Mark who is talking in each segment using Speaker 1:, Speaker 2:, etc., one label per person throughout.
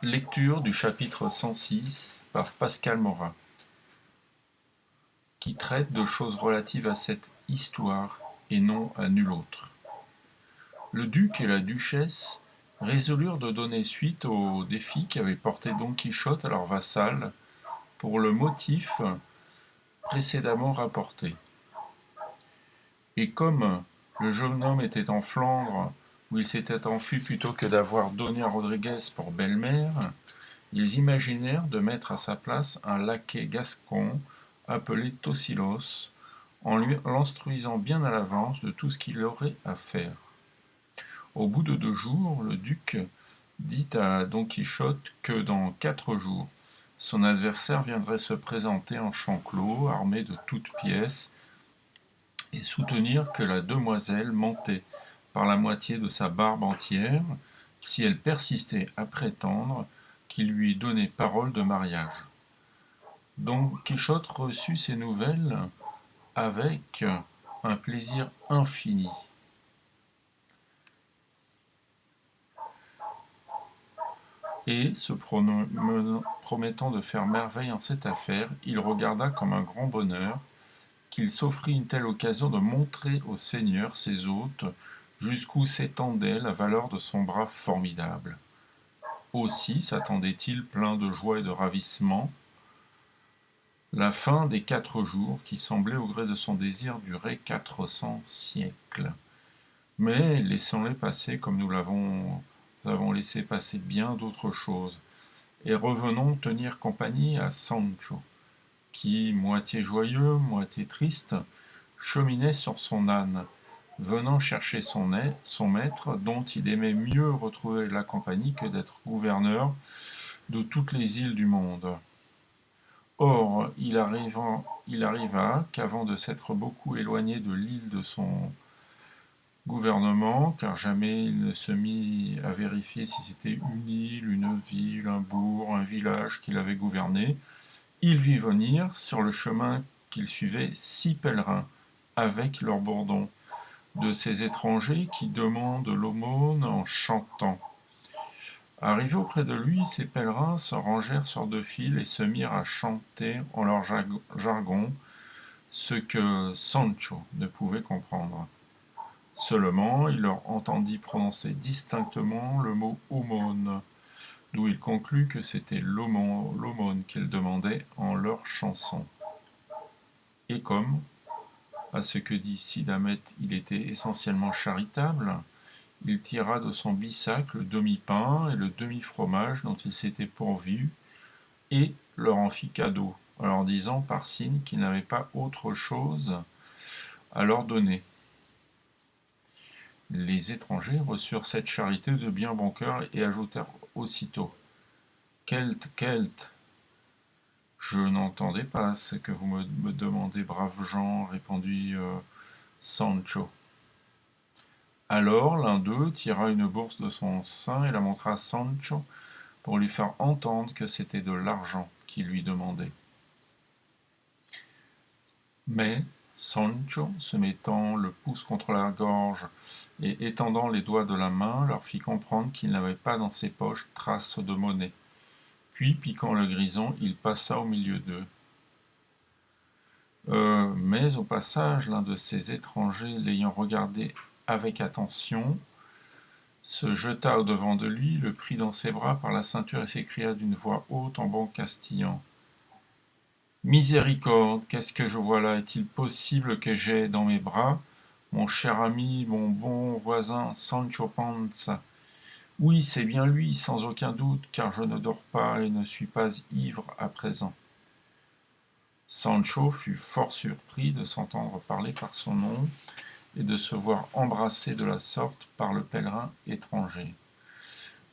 Speaker 1: Lecture du chapitre 106 par Pascal Morat, qui traite de choses relatives à cette histoire et non à nulle autre. Le duc et la duchesse résolurent de donner suite au défi qu'avait porté Don Quichotte à leur vassal pour le motif précédemment rapporté. Et comme le jeune homme était en Flandre, où il s'était enfui plutôt que d'avoir Donia Rodriguez pour belle-mère, ils imaginèrent de mettre à sa place un laquais gascon appelé Tosilos, en l'instruisant bien à l'avance de tout ce qu'il aurait à faire. Au bout de 2 jours, le duc dit à Don Quichotte que dans 4 jours, son adversaire viendrait se présenter en champ clos, armé de toutes pièces, et soutenir que la demoiselle mentait par la moitié de sa barbe entière, si elle persistait à prétendre qu'il lui donnait parole de mariage. Don Quichotte reçut ces nouvelles avec un plaisir infini. Et, se promettant de faire merveille en cette affaire, il regarda comme un grand bonheur qu'il s'offrit une telle occasion de montrer au seigneur, ses hôtes, jusqu'où s'étendait la valeur de son bras formidable. Aussi s'attendait-il, plein de joie et de ravissement, la fin des 4 jours, qui semblait, au gré de son désir, durer 400 siècles. Mais laissons-les passer comme nous avons laissé passer bien d'autres choses, et revenons tenir compagnie à Sancho, qui, moitié joyeux, moitié triste, cheminait sur son âne, venant chercher son maître, dont il aimait mieux retrouver la compagnie que d'être gouverneur de toutes les îles du monde. Or, il arriva qu'avant de s'être beaucoup éloigné de l'île de son gouvernement, car jamais il ne se mit à vérifier si c'était une île, une ville, un bourg, un village qu'il avait gouverné, il vit venir, sur le chemin qu'il suivait, 6 pèlerins, avec leurs bourdons, de ces étrangers qui demandent l'aumône en chantant. Arrivés auprès de lui, ces pèlerins se rangèrent sur 2 files et se mirent à chanter en leur jargon, ce que Sancho ne pouvait comprendre. Seulement, il leur entendit prononcer distinctement le mot aumône, d'où il conclut que c'était l'aumône qu'ils demandaient en leur chanson. Et comme, à ce que dit Sidamet, il était essentiellement charitable, il tira de son bissac le demi-pain et le demi-fromage dont il s'était pourvu, et leur en fit cadeau, en leur disant par signe qu'il n'avait pas autre chose à leur donner. Les étrangers reçurent cette charité de bien bon cœur et ajoutèrent aussitôt: Kelt, je n'entendais pas ce que vous me demandez, braves gens, répondit Sancho. Alors l'un d'eux tira une bourse de son sein et la montra à Sancho pour lui faire entendre que c'était de l'argent qu'il lui demandait. Mais Sancho, se mettant le pouce contre la gorge et étendant les doigts de la main, leur fit comprendre qu'il n'avait pas dans ses poches trace de monnaie. Puis, piquant le grison, il passa au milieu d'eux. Mais au passage, l'un de ces étrangers, l'ayant regardé avec attention, se jeta au-devant de lui, le prit dans ses bras par la ceinture et s'écria d'une voix haute en bon castillan: Miséricorde, qu'est-ce que je vois là? Est-il possible que j'aie dans mes bras mon cher ami, mon bon voisin Sancho Panza? Oui, c'est bien lui, sans aucun doute, car je ne dors pas et ne suis pas ivre à présent. Sancho fut fort surpris de s'entendre parler par son nom et de se voir embrassé de la sorte par le pèlerin étranger.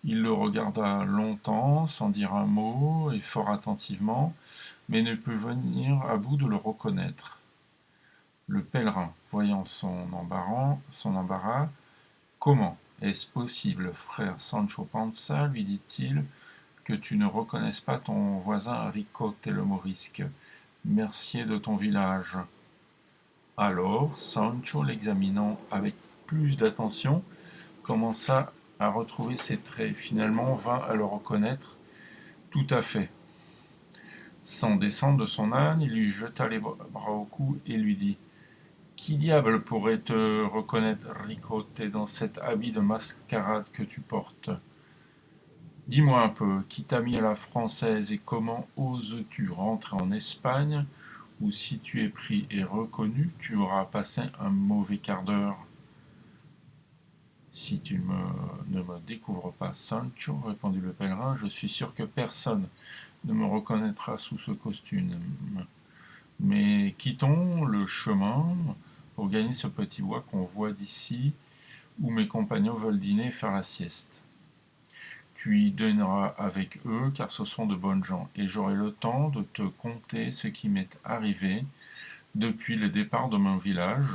Speaker 1: Il le regarda longtemps, sans dire un mot, et fort attentivement, mais ne put venir à bout de le reconnaître. Le pèlerin, voyant son embarras, comment est-ce possible, frère Sancho Panza, lui dit-il, que tu ne reconnaisses pas ton voisin Ricote le Morisque, mercier de ton village? Alors, Sancho, l'examinant avec plus d'attention, commença à retrouver ses traits. Finalement, vint à le reconnaître Tout à fait. Sans descendre de son âne, il lui jeta les bras au cou et lui dit: Qui diable pourrait te reconnaître, Ricote, dans cet habit de mascarade que tu portes? Dis-moi un peu, qui t'a mis à la française et comment oses-tu rentrer en Espagne, où si tu es pris et reconnu, tu auras passé un mauvais quart d'heure? Si tu ne me découvres pas, Sancho, répondit le pèlerin, je suis sûr que personne ne me reconnaîtra sous ce costume. Mais quittons le chemin pour gagner ce petit bois qu'on voit d'ici, où mes compagnons veulent dîner et faire la sieste. Tu y dîneras avec eux, car ce sont de bonnes gens, et j'aurai le temps de te conter ce qui m'est arrivé depuis le départ de mon village,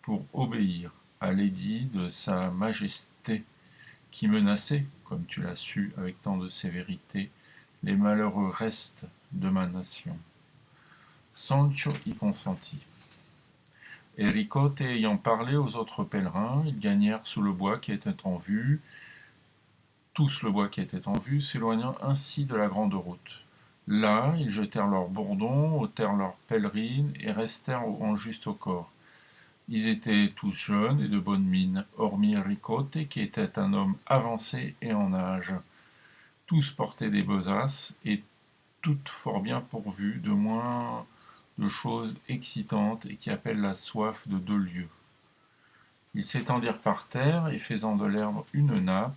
Speaker 1: pour obéir à l'édit de Sa Majesté, qui menaçait, comme tu l'as su avec tant de sévérité, les malheureux restes de ma nation. Sancho y consentit. Et Ricote ayant parlé aux autres pèlerins, ils gagnèrent sous le bois qui était en vue, tous le bois qui était en vue, s'éloignant ainsi de la grande route. Là, ils jetèrent leurs bourdons, ôtèrent leurs pèlerines et restèrent en juste au corps. Ils étaient tous jeunes et de bonne mine, hormis Ricote, qui était un homme avancé et en âge. Tous portaient des besaces et toutes fort bien pourvues, de moins de choses excitantes et qui appellent la soif de 2 lieues. Ils s'étendirent par terre et faisant de l'herbe une nappe,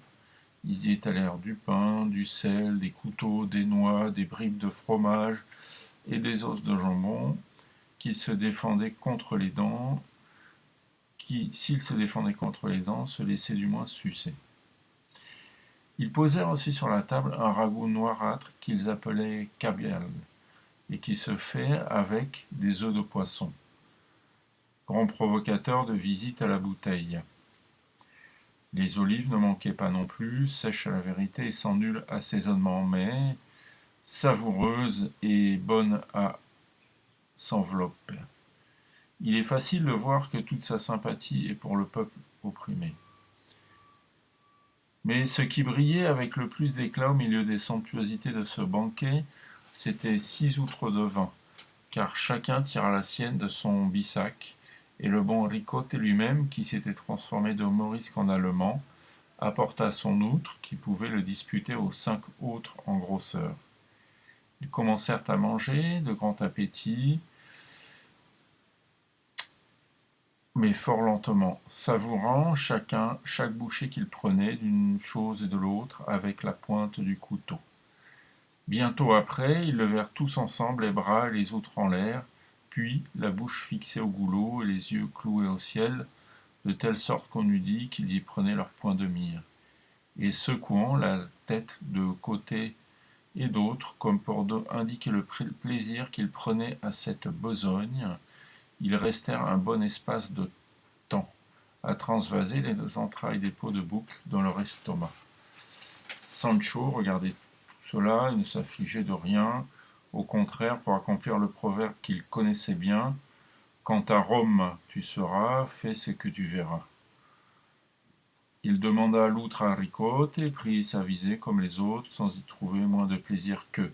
Speaker 1: ils y étalèrent du pain, du sel, des couteaux, des noix, des bribes de fromage et des os de jambon, qu'ils se défendaient contre les dents, qui, s'ils se défendaient contre les dents, se laissaient du moins sucer. Ils posèrent aussi sur la table un ragoût noirâtre qu'ils appelaient cabial, et qui se fait avec des œufs de poisson. Grand provocateur de visite à la bouteille. Les olives ne manquaient pas non plus, sèches à la vérité et sans nul assaisonnement, mais savoureuses et bonnes à s'envelopper. Il est facile de voir que toute sa sympathie est pour le peuple opprimé. Mais ce qui brillait avec le plus d'éclat au milieu des somptuosités de ce banquet, c'était 6 outres de vin, car chacun tira la sienne de son bissac, et le bon Ricote lui-même, qui s'était transformé de morisque en allemand, apporta son outre, qui pouvait le disputer aux 5 autres en grosseur. Ils commencèrent à manger, de grand appétit, mais fort lentement, savourant chaque bouchée qu'ils prenaient d'une chose et de l'autre avec la pointe du couteau. Bientôt après, ils levèrent tous ensemble les bras et les outres en l'air, puis, la bouche fixée au goulot et les yeux cloués au ciel, de telle sorte qu'on eût dit qu'ils y prenaient leur point de mire. Et secouant la tête de côté et d'autre, comme pour indiquer le plaisir qu'ils prenaient à cette besogne, ils restèrent un bon espace de temps, à transvaser les entrailles des peaux de bouc dans leur estomac. Sancho regardait tout cela et ne s'affligeait de rien, au contraire, pour accomplir le proverbe qu'il connaissait bien, quand à Rome tu seras, fais ce que tu verras. Il demanda l'outre à Ricote et prit sa visée comme les autres, sans y trouver moins de plaisir qu'eux.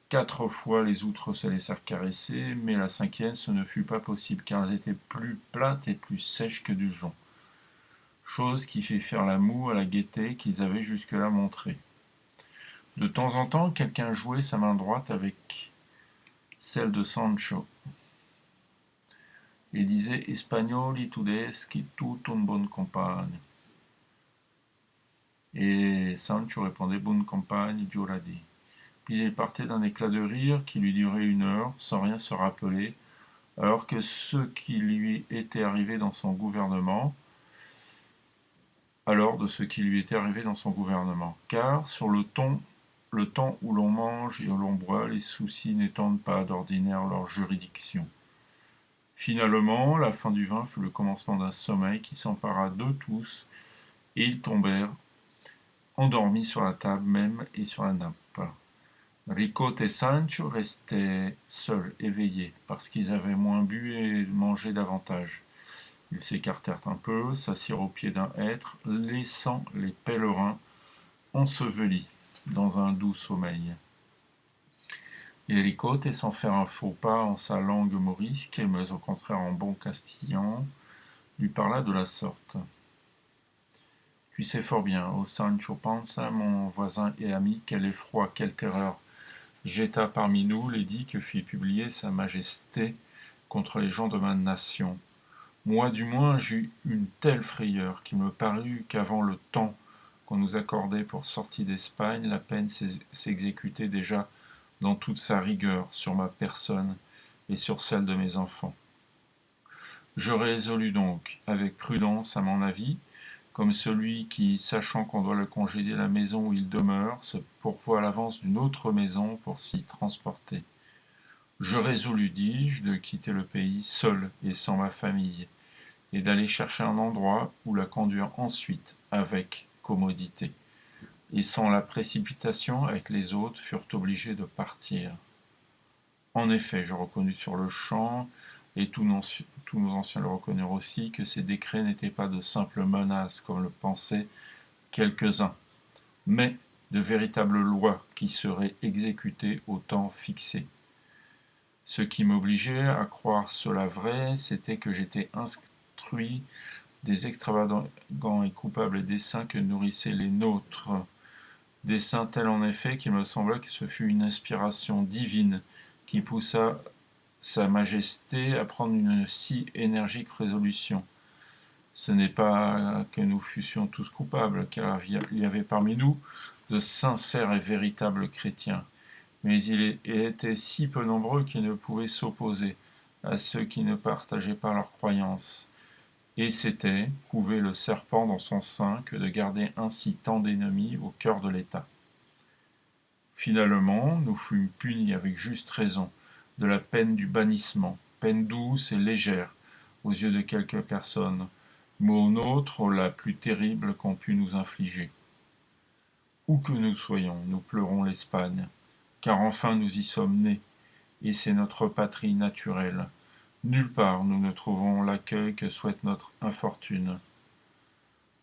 Speaker 1: 4 fois les outres se laissèrent caresser, mais la 5e ce ne fut pas possible, car elles étaient plus plates et plus sèches que du jonc, chose qui fit faire la moue à la gaieté qu'ils avaient jusque-là montrée. De temps en temps, quelqu'un jouait sa main droite avec celle de Sancho, et disait Espagnoli tudeschi tutto un bon compagne. Et Sancho répondait Bonne compagne, giuradi. Puis il partait d'un éclat de rire qui lui durait 1 heure, sans rien se rappeler, alors que ce qui lui était arrivé dans son gouvernement, car sur le temps où l'on mange et où l'on boit, les soucis n'étendent pas d'ordinaire leur juridiction. Finalement, la fin du vin fut le commencement d'un sommeil qui s'empara d'eux tous, et ils tombèrent, endormis sur la table même et sur la nappe. Ricote et Sancho restaient seuls, éveillés, parce qu'ils avaient moins bu et mangé davantage. Ils s'écartèrent un peu, s'assirent au pied d'un hêtre, laissant les pèlerins ensevelis. dans un doux sommeil. Et Ricote, sans faire un faux pas en sa langue morisque, mais au contraire en bon castillan, lui parla de la sorte. Tu sais fort bien, ô Sancho Panza, mon voisin et ami, quel effroi, quelle terreur jeta parmi nous l'édit que fit publier Sa Majesté contre les gens de ma nation. Moi du moins j'eus une telle frayeur qu'il me parut qu'avant le temps qu'on nous accordait pour sortie d'Espagne, la peine s'exécutait déjà dans toute sa rigueur sur ma personne et sur celle de mes enfants. Je résolus donc, avec prudence à mon avis, comme celui qui, sachant qu'on doit le congédier la maison où il demeure, se pourvoit à l'avance d'une autre maison pour s'y transporter. Je résolus, dis-je, de quitter le pays seul et sans ma famille, et d'aller chercher un endroit où la conduire ensuite avec commodité. Et sans la précipitation avec les autres furent obligés de partir. En effet, je reconnus sur le champ, et tous nos anciens le reconnurent aussi, que ces décrets n'étaient pas de simples menaces comme le pensaient quelques-uns, mais de véritables lois qui seraient exécutées au temps fixé. Ce qui m'obligeait à croire cela vrai, c'était que j'étais instruit des extravagants et coupables desseins que nourrissaient les nôtres, desseins tels en effet qu'il me semblait que ce fut une inspiration divine qui poussa Sa Majesté à prendre une si énergique résolution. Ce n'est pas que nous fussions tous coupables, car il y avait parmi nous de sincères et véritables chrétiens, mais il était si peu nombreux qu'ils ne pouvaient s'opposer à ceux qui ne partageaient pas leurs croyances. Et c'était couver le serpent dans son sein que de garder ainsi tant d'ennemis au cœur de l'État. Finalement, nous fûmes punis avec juste raison de la peine du bannissement, peine douce et légère aux yeux de quelques personnes, mais aux nôtres la plus terrible qu'on pût nous infliger. Où que nous soyons, nous pleurons l'Espagne, car enfin nous y sommes nés, et c'est notre patrie naturelle. Nulle part nous ne trouvons l'accueil que souhaite notre infortune.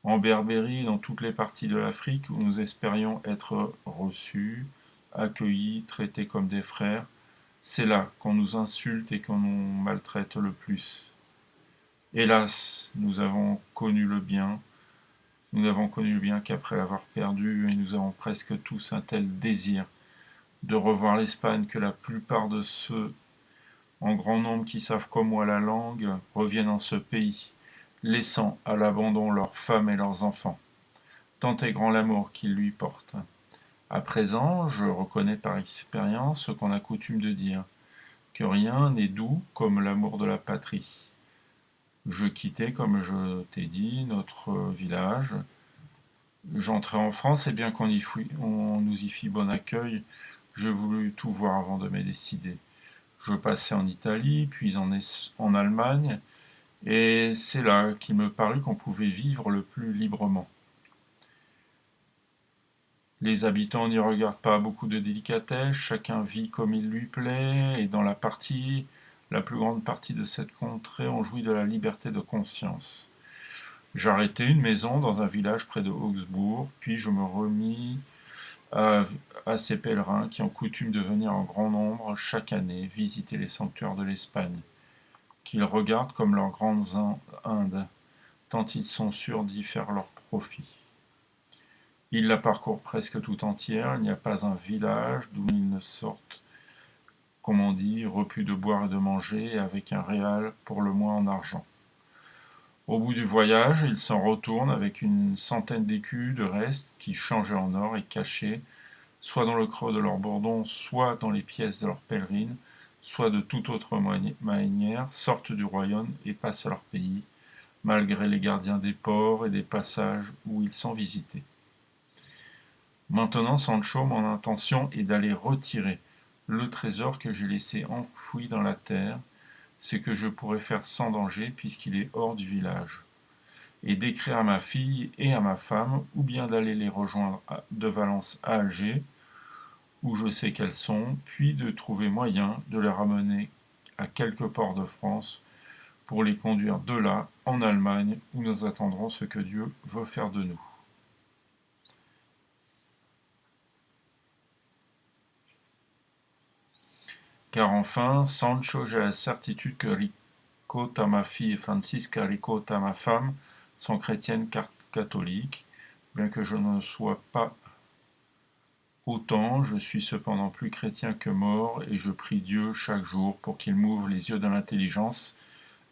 Speaker 1: En Berbérie, dans toutes les parties de l'Afrique où nous espérions être reçus, accueillis, traités comme des frères, c'est là qu'on nous insulte et qu'on nous maltraite le plus. Hélas, nous n'avons connu le bien qu'après l'avoir perdu, et nous avons presque tous un tel désir de revoir l'Espagne que la plupart de ceux en grand nombre qui savent comme moi la langue reviennent en ce pays, laissant à l'abandon leurs femmes et leurs enfants. Tant est grand l'amour qu'ils lui portent. À présent, je reconnais par expérience ce qu'on a coutume de dire, que rien n'est doux comme l'amour de la patrie. Je quittai, comme je t'ai dit, notre village. J'entrai en France, et bien on nous y fit bon accueil, je voulus tout voir avant de me décider. Je passai en Italie, puis en Allemagne, et c'est là qu'il me parut qu'on pouvait vivre le plus librement. Les habitants n'y regardent pas beaucoup de délicatesse, chacun vit comme il lui plaît, et dans la plus grande partie de cette contrée, on jouit de la liberté de conscience. J'arrêtai une maison dans un village près de Augsbourg, puis je me remis à, à ces pèlerins qui ont coutume de venir en grand nombre chaque année visiter les sanctuaires de l'Espagne, qu'ils regardent comme leurs grandes Indes, tant ils sont sûrs d'y faire leur profit. Ils la parcourent presque tout entière, il n'y a pas un village d'où ils ne sortent, comme on dit, repus de boire et de manger, et avec un réal pour le moins en argent. Au bout du voyage, ils s'en retournent avec une centaine d'écus de reste qui, changés en or et cachés, soit dans le creux de leur bourdon, soit dans les pièces de leurs pèlerines, soit de toute autre manière, sortent du royaume et passent à leur pays, malgré les gardiens des ports et des passages où ils sont visités. Maintenant, Sancho, mon intention est d'aller retirer le trésor que j'ai laissé enfoui dans la terre, ce que je pourrais faire sans danger puisqu'il est hors du village, et d'écrire à ma fille et à ma femme, ou bien d'aller les rejoindre de Valence à Alger, où je sais qu'elles sont, puis de trouver moyen de les ramener à quelque port de France pour les conduire de là en Allemagne, où nous attendrons ce que Dieu veut faire de nous. Car enfin, Sancho, j'ai la certitude que Ricota, ma fille, et Francisca Ricota, ma femme, sont chrétiennes catholiques. Bien que je ne sois pas autant, je suis cependant plus chrétien que mort, et je prie Dieu chaque jour pour qu'il m'ouvre les yeux de l'intelligence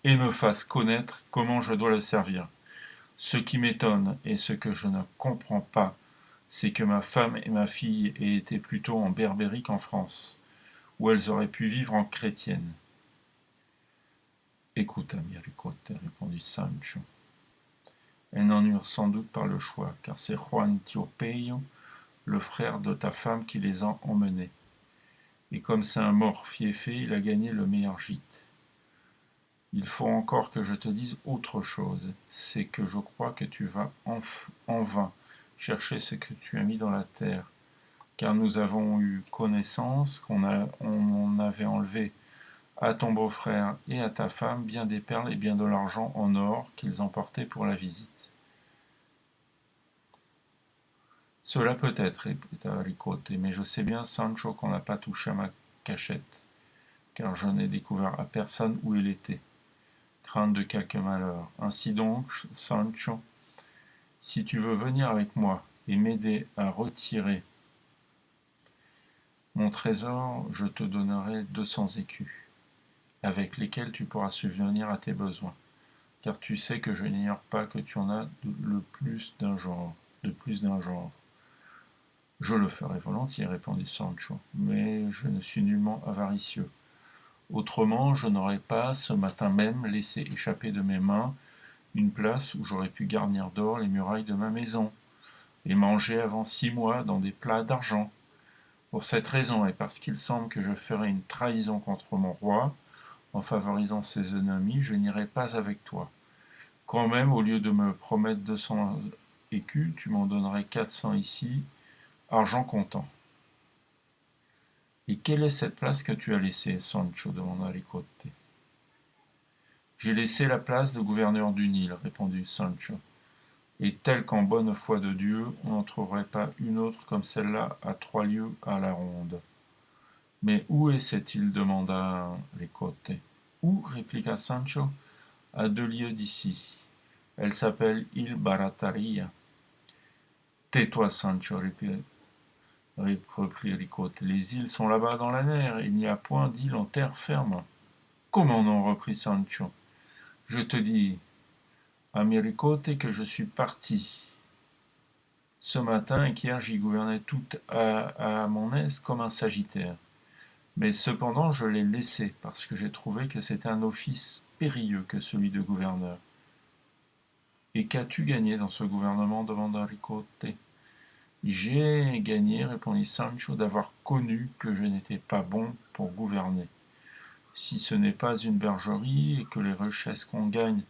Speaker 1: et me fasse connaître comment je dois le servir. Ce qui m'étonne et ce que je ne comprends pas, c'est que ma femme et ma fille aient été plutôt en Berbérie qu'en France, où elles auraient pu vivre en chrétiennes. Écoute, ami Ricote, répondit Sancho. Elles n'en eurent sans doute pas le choix, car c'est Juan Tiopeyo, le frère de ta femme, qui les a emmenées. Et comme c'est un mort fiefé, il a gagné le meilleur gîte. Il faut encore que je te dise autre chose, c'est que je crois que tu vas en vain chercher ce que tu as mis dans la terre, car nous avons eu connaissance qu'on on avait enlevé à ton beau-frère et à ta femme bien des perles et bien de l'argent en or qu'ils emportaient pour la visite. Cela peut être, répéta Ricote, mais je sais bien, Sancho, qu'on n'a pas touché à ma cachette, car je n'ai découvert à personne où elle était. Crainte de quelque malheur. Ainsi donc, Sancho, si tu veux venir avec moi et m'aider à retirer mon trésor, je te donnerai 200 écus, avec lesquels tu pourras subvenir à tes besoins, car tu sais que je n'ignore pas que tu en as de plus d'un genre. Je le ferai volontiers, répondit Sancho, mais je ne suis nullement avaricieux. Autrement, je n'aurais pas, ce matin même, laissé échapper de mes mains une place où j'aurais pu garnir d'or les murailles de ma maison, et manger avant 6 mois dans des plats d'argent. Pour cette raison, et parce qu'il semble que je ferai une trahison contre mon roi, en favorisant ses ennemis, je n'irai pas avec toi. Quand même, au lieu de me promettre 200 écus, tu m'en donnerais 400 ici, argent comptant. Et quelle est cette place que tu as laissée, Sancho demanda Ricote. J'ai laissé la place de gouverneur du Nil, répondit Sancho. Et tel qu'en bonne foi de Dieu, on n'en trouverait pas une autre comme celle-là à 3 lieues à la ronde. Mais où est cette île demanda Ricote. Où répliqua Sancho. À 2 lieues d'ici. Elle s'appelle île Barataria. Tais-toi, Sancho, reprit Ricote. Les îles sont là-bas dans la mer, il n'y a point d'île en terre ferme. Comment non, reprit Sancho. Je te dis, ami Ricote, que je suis parti ce matin et qu'hier j'y gouvernais tout à mon aise comme un sagittaire. Mais cependant je l'ai laissé parce que j'ai trouvé que c'était un office périlleux que celui de gouverneur. Et qu'as-tu gagné dans ce gouvernement demanda Ricote. J'ai gagné, répondit Sancho, d'avoir connu que je n'étais pas bon pour gouverner. Si ce n'est pas une bergerie et que les richesses qu'on gagne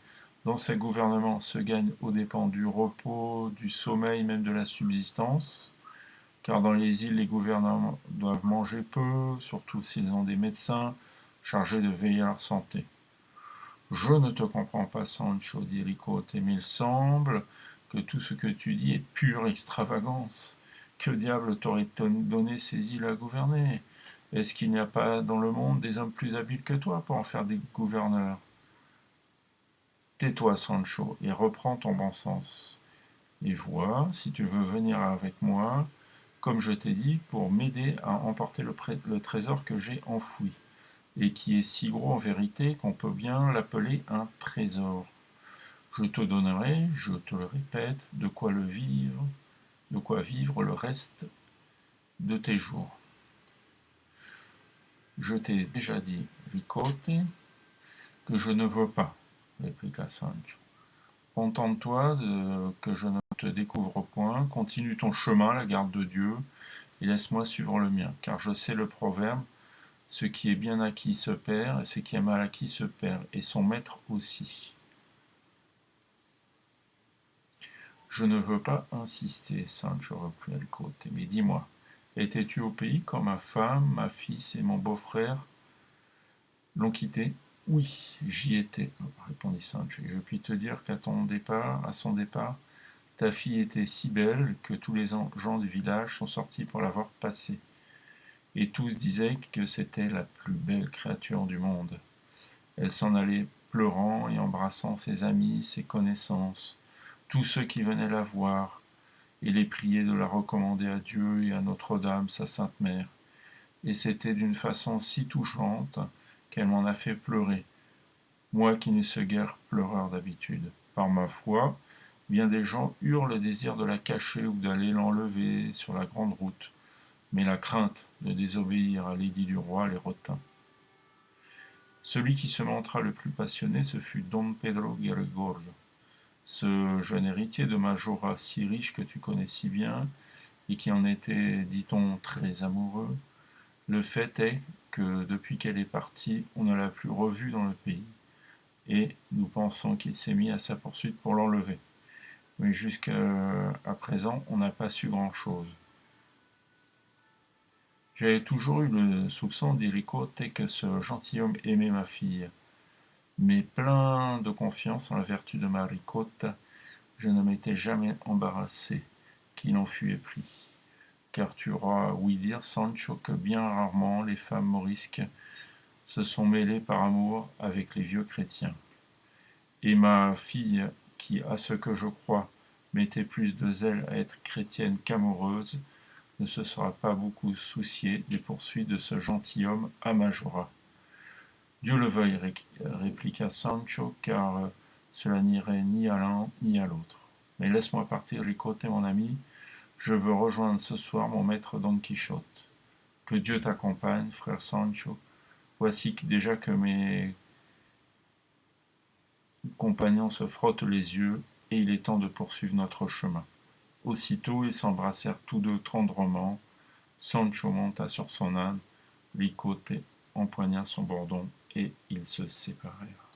Speaker 1: dans ces gouvernements se gagnent aux dépens du repos, du sommeil, même de la subsistance, car dans les îles, les gouvernements doivent manger peu, surtout s'ils ont des médecins chargés de veiller à leur santé. Je ne te comprends pas, Sancho, dit Ricote, mais il semble que tout ce que tu dis est pure extravagance. Que diable t'aurait donné ces îles à gouverner? Est-ce qu'il n'y a pas dans le monde des hommes plus habiles que toi pour en faire des gouverneurs? Tais-toi, Sancho, et reprends ton bon sens. Et vois, si tu veux venir avec moi, comme je t'ai dit, pour m'aider à emporter le trésor que j'ai enfoui, et qui est si gros en vérité qu'on peut bien l'appeler un trésor. Je te donnerai, je te le répète, de quoi vivre le reste de tes jours. Je t'ai déjà dit, Ricote, que je ne veux pas, répliqua Sancho. Contente-toi que je ne te découvre point, continue ton chemin, la garde de Dieu, et laisse-moi suivre le mien, car je sais le proverbe, ce qui est bien acquis se perd, et ce qui est mal acquis se perd, et son maître aussi. Je ne veux pas insister, Sancho, reprit Ricote, mais dis-moi, étais-tu au pays quand ma femme, ma fille et mon beau-frère l'ont quitté? Oui, j'y étais, répondit Sancho, et je puis te dire qu'à son départ, ta fille était si belle que tous les gens du village sont sortis pour la voir passer. et tous disaient que c'était la plus belle créature du monde. Elle s'en allait pleurant et embrassant ses amis, ses connaissances, tous ceux qui venaient la voir, et les prier de la recommander à Dieu et à Notre-Dame, sa Sainte Mère. Et c'était d'une façon si touchante qu'elle m'en a fait pleurer, moi qui ne suis guère pleureur d'habitude. Par ma foi, bien des gens eurent le désir de la cacher ou d'aller l'enlever sur la grande route, mais la crainte de désobéir à l'édit du roi les retint. Celui qui se montra le plus passionné, ce fut Don Pedro Gregorio, ce jeune héritier de Majora si riche que tu connais si bien, et qui en était, dit-on, très amoureux. Le fait est que depuis qu'elle est partie, on ne l'a plus revue dans le pays, et nous pensons qu'il s'est mis à sa poursuite pour l'enlever. Mais jusqu'à présent, on n'a pas su grand-chose. J'avais toujours eu le soupçon d'Iricote que ce gentilhomme aimait ma fille, mais plein de confiance en la vertu de Maricotta, je ne m'étais jamais embarrassé qu'il en fût épris. Car tu auras ouï dire, Sancho, que bien rarement les femmes morisques se sont mêlées par amour avec les vieux chrétiens. Et ma fille, qui, à ce que je crois, mettait plus de zèle à être chrétienne qu'amoureuse, ne se sera pas beaucoup souciée des poursuites de ce gentilhomme à Majora. Dieu le veuille, répliqua Sancho, car cela n'irait ni à l'un ni à l'autre. Mais laisse-moi partir, Ricote, mon ami, je veux rejoindre ce soir mon maître Don Quichotte. Que Dieu t'accompagne, frère Sancho. Voici déjà que mes compagnons se frottent les yeux, et il est temps de poursuivre notre chemin. Aussitôt, ils s'embrassèrent tous deux tendrement. Sancho monta sur son âne, Ricote empoigna son bordon, et ils se séparèrent.